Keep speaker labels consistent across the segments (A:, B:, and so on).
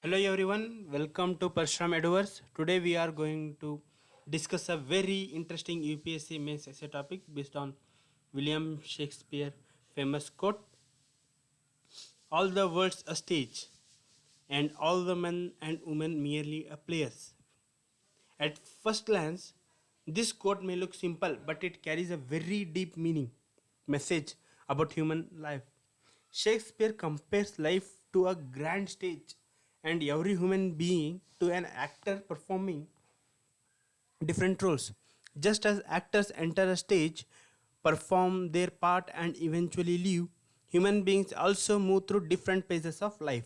A: Hello everyone, welcome to Parashuram EduVerse. Today we are going to discuss a very interesting UPSC Mains essay topic based on William Shakespeare famous quote, all the world's a stage and all the men and women merely a players. At first glance, this quote may look simple but it carries a very deep meaning message about human life. Shakespeare compares life to a grand stage and every human being to an actor performing different roles. Just as actors enter a stage, perform their part, and eventually leave, human beings also move through different phases of life.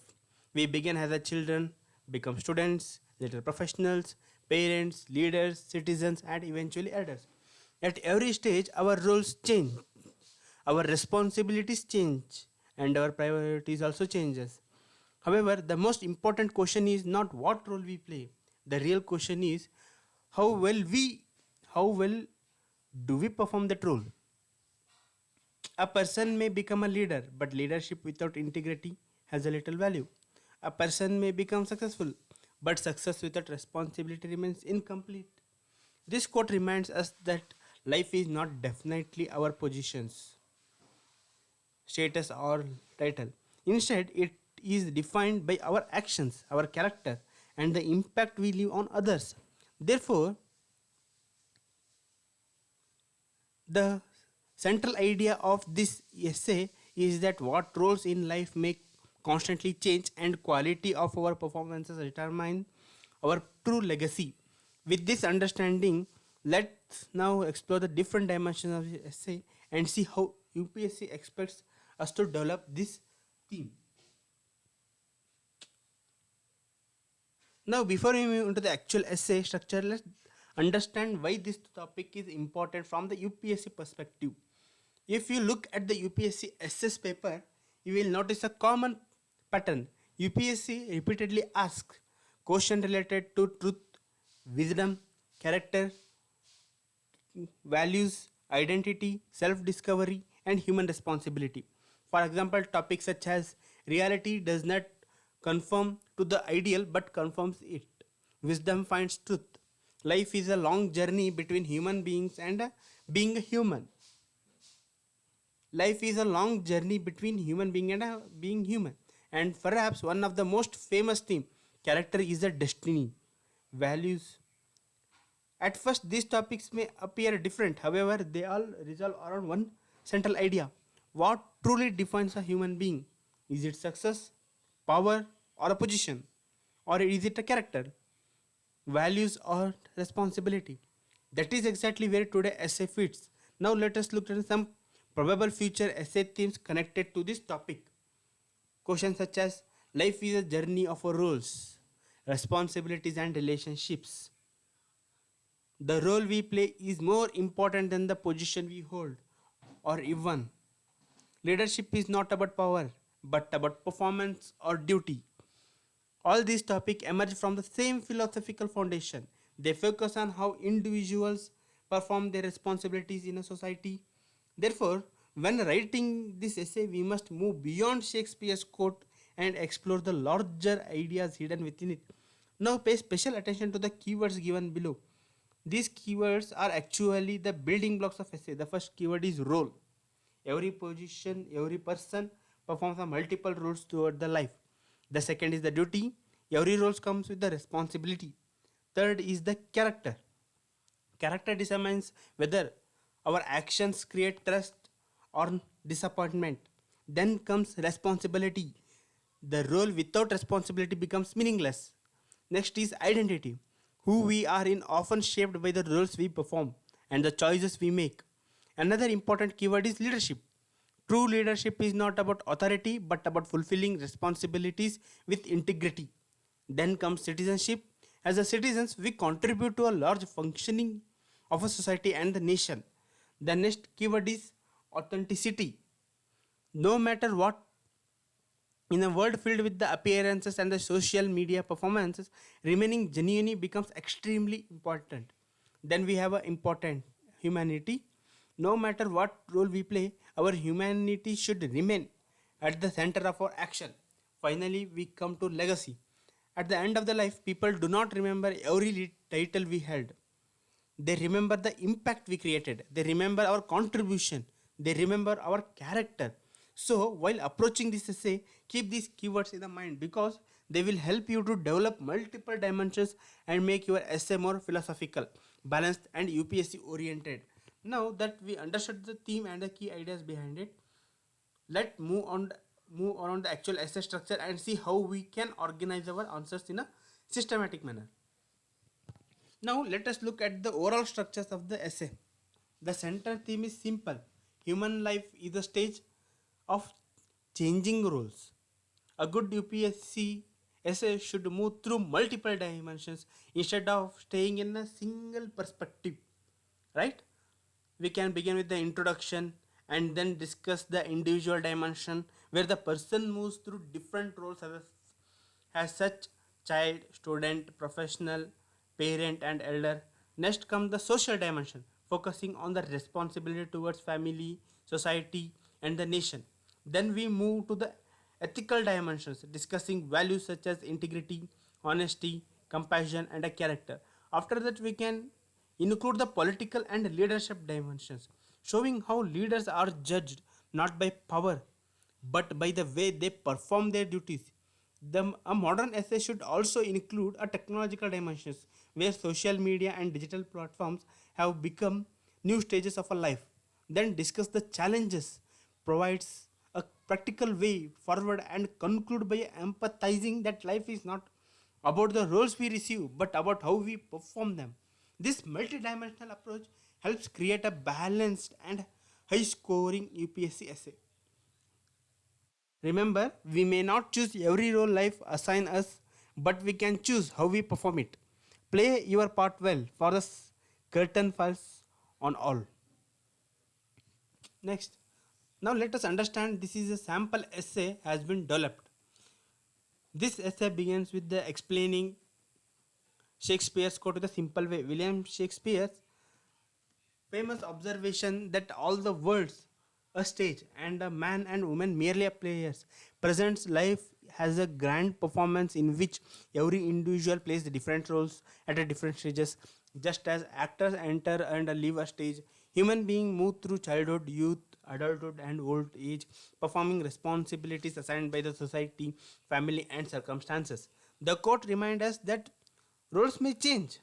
A: We begin as a children, become students, later professionals, parents, leaders, citizens, and eventually elders. At every stage, our roles change, our responsibilities change, and our priorities also changes. However, the most important question is not what role we play. The real question is how well we how well do we perform that role. A person may become a leader, but leadership without integrity has a little value. A person may become successful, but success without responsibility remains incomplete. This quote reminds us that life is not definitely our positions, status, or title. Instead, it is defined by our actions, our character, and the impact we leave on others. Therefore, the central idea of this essay is that what roles in life may constantly change and quality of our performances determine our true legacy. With this understanding, let's now explore the different dimensions of the essay and see how UPSC expects us to develop this theme. Now, before we move into the actual essay structure, let's understand why this topic is important from the UPSC perspective. If you look at the UPSC SS paper, you will notice a common pattern. UPSC repeatedly asks questions related to truth, wisdom, character, values, identity, self discovery, and human responsibility. For example, topics such as reality does not conform to the ideal but confirms it. Wisdom finds truth. Life is a long journey between human beings and being a human. Life is a long journey between human being and being human. And perhaps one of the most famous theme, character is a destiny. Values. At first, these topics may appear different, however, they all resolve around one central idea. What truly defines a human being? Is it success, power, or a position? Or is it a character, values, or responsibility? That is exactly where today essay fits. Now, let us look at some probable future essay themes connected to this topic. Questions such as life is a journey of our roles, responsibilities, and relationships. The role we play is more important than the position we hold or even. Leadership is not about power but about performance or duty. All these topics emerge from the same philosophical foundation. They focus on how individuals perform their responsibilities in a society. Therefore, when writing this essay, we must move beyond Shakespeare's quote and explore the larger ideas hidden within it. Now, pay special attention to the keywords given below. These keywords are actually the building blocks of essay. The first keyword is role. Every position, every person performs a multiple roles throughout the life. The second is the duty. Every role comes with the responsibility. Third is the character. Character determines whether our actions create trust or disappointment. Then comes responsibility. The role without responsibility becomes meaningless. Next is identity. Who we are in often shaped by the roles we perform and the choices we make. Another important keyword is leadership. True leadership is not about authority but about fulfilling responsibilities with integrity. Then comes citizenship. As a citizens, we contribute to a large functioning of a society and the nation. The next keyword is authenticity. No matter what, in a world filled with the appearances and the social media performances, remaining genuine becomes extremely important. Then we have a important humanity. No matter what role we play, our humanity should remain at the center of our action. Finally, we come to legacy. At the end of the life, people do not remember every title we held. They remember the impact we created. They remember our contribution. They remember our character. So, while approaching this essay, keep these keywords in the mind because they will help you to develop multiple dimensions and make your essay more philosophical, balanced, and UPSC oriented. Now that we understood the theme and the key ideas behind it, let's move on the actual essay structure and see how we can organize our answers in a systematic manner. Now let us look at the overall structures of the essay. The center theme is simple. Human life is a stage of changing roles. A good UPSC essay should move through multiple dimensions instead of staying in a single perspective. Right? We can begin with the introduction and then discuss the individual dimension where the person moves through different roles as such child, student, professional, parent, and elder. Next comes the social dimension, focusing on the responsibility towards family, society, and the nation. Then we move to the ethical dimensions, discussing values such as integrity, honesty, compassion, and a character. After that, we can include the political and leadership dimensions, showing how leaders are judged not by power but by the way they perform their duties. A modern essay should also include a technological dimensions where social media and digital platforms have become new stages of a life. Then discuss the challenges, provides a practical way forward, and conclude by empathizing that life is not about the roles we receive but about how we perform them. This multidimensional approach helps create a balanced and high scoring UPSC essay. Remember, we may not choose every role life assigns us, but we can choose how we perform it. Play your part well, for the curtain falls on all. Next, now let us understand this is a sample essay has been developed. This essay begins with the explaining Shakespeare's quote in a simple way. William Shakespeare's famous observation that all the world's a stage and a man and woman merely are players presents life has a grand performance in which every individual plays the different roles at a different stages. Just as actors enter and leave a stage, human beings move through childhood, youth, adulthood, and old age, performing responsibilities assigned by the society, family, and circumstances. The quote reminds us that roles may change,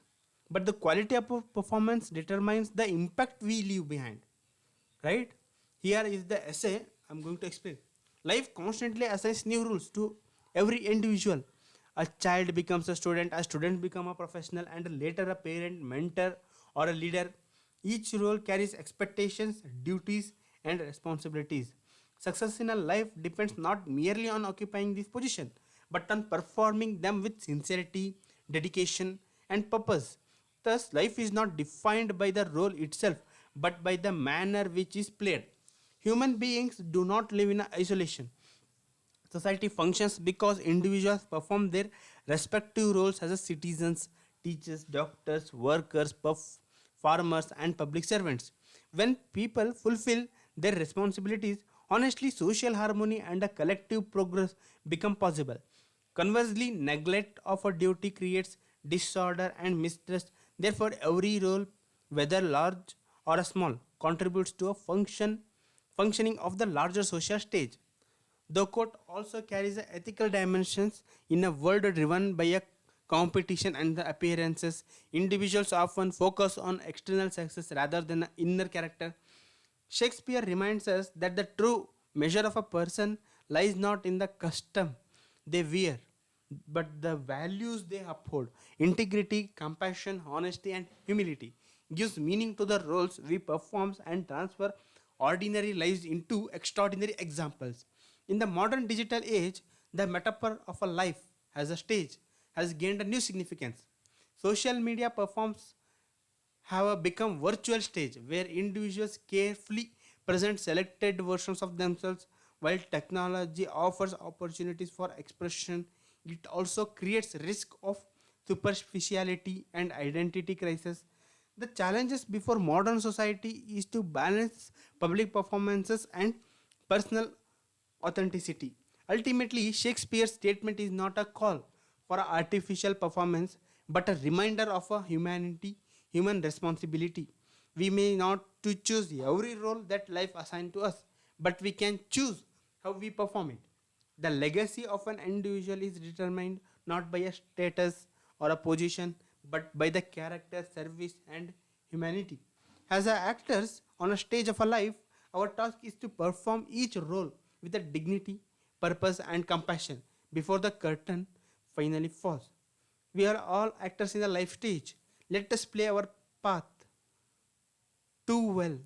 A: but the quality of performance determines the impact we leave behind. Right? Here is the essay I'm going to explain. Life constantly assigns new rules to every individual. A child becomes a student becomes a professional, and later a parent, mentor, or a leader. Each role carries expectations, duties, and responsibilities. Success in a life depends not merely on occupying this position, but on performing them with sincerity, dedication, and purpose. Thus, life is not defined by the role itself, but by the manner which is played. Human beings do not live in isolation. Society functions because individuals perform their respective roles as citizens, teachers, doctors, workers, farmers, and public servants. When people fulfill their responsibilities, honestly, social harmony and a collective progress become possible. Conversely, neglect of a duty creates disorder and mistrust. Therefore, every role, whether large or small, contributes to a functioning of the larger social stage. The quote also carries the ethical dimensions in a world driven by a competition and the appearances. Individuals often focus on external success rather than inner character. Shakespeare reminds us that the true measure of a person lies not in the custom they wear, but the values they uphold. Integrity, compassion, honesty, and humility gives meaning to the roles we perform and transfer ordinary lives into extraordinary examples. In the modern digital age, the metaphor of a life as a stage has gained a new significance. Social media performs have become virtual stage where individuals carefully present selected versions of themselves. While technology offers opportunities for expression, it also creates risk of superficiality and identity crisis. The challenges before modern society is to balance public performances and personal authenticity. Ultimately, Shakespeare's statement is not a call for artificial performance, but a reminder of a human responsibility. We may not to choose every role that life assigns to us, but we can choose how we perform it. The legacy of an individual is determined not by a status or a position, but by the character, service, and humanity. As actors on a stage of a life, our task is to perform each role with a dignity, purpose, and compassion before the curtain finally falls. We are all actors in the life stage. Let us play our path too well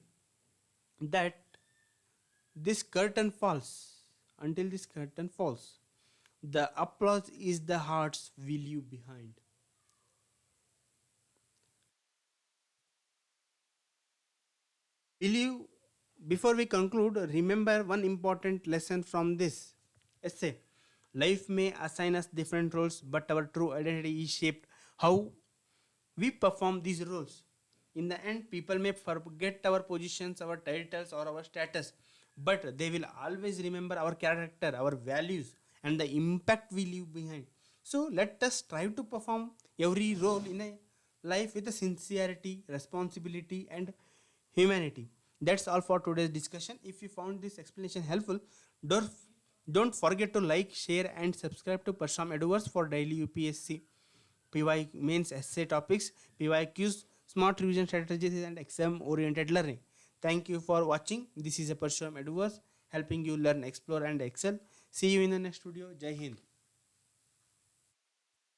A: that this curtain falls. Until this curtain falls, the applause is the heart's will you behind. Will you, before we conclude, remember one important lesson from this essay? Life may assign us different roles, but our true identity is shaped how we perform these roles. In the end, people may forget our positions, our titles, or our status, but they will always remember our character, our values, and the impact we leave behind. So let us strive to perform every role in a life with a sincerity, responsibility, and humanity. That's all for today's discussion. If you found this explanation helpful, don't, don't forget to like, share, and subscribe to Parashuram EduVerse for daily UPSC PY Mains essay topics, PYQs, smart revision strategies, and exam oriented learning. Thank you for watching. This is a Parashuram EduVerse helping you learn, explore, and excel. See you in the next video. Jai Hind.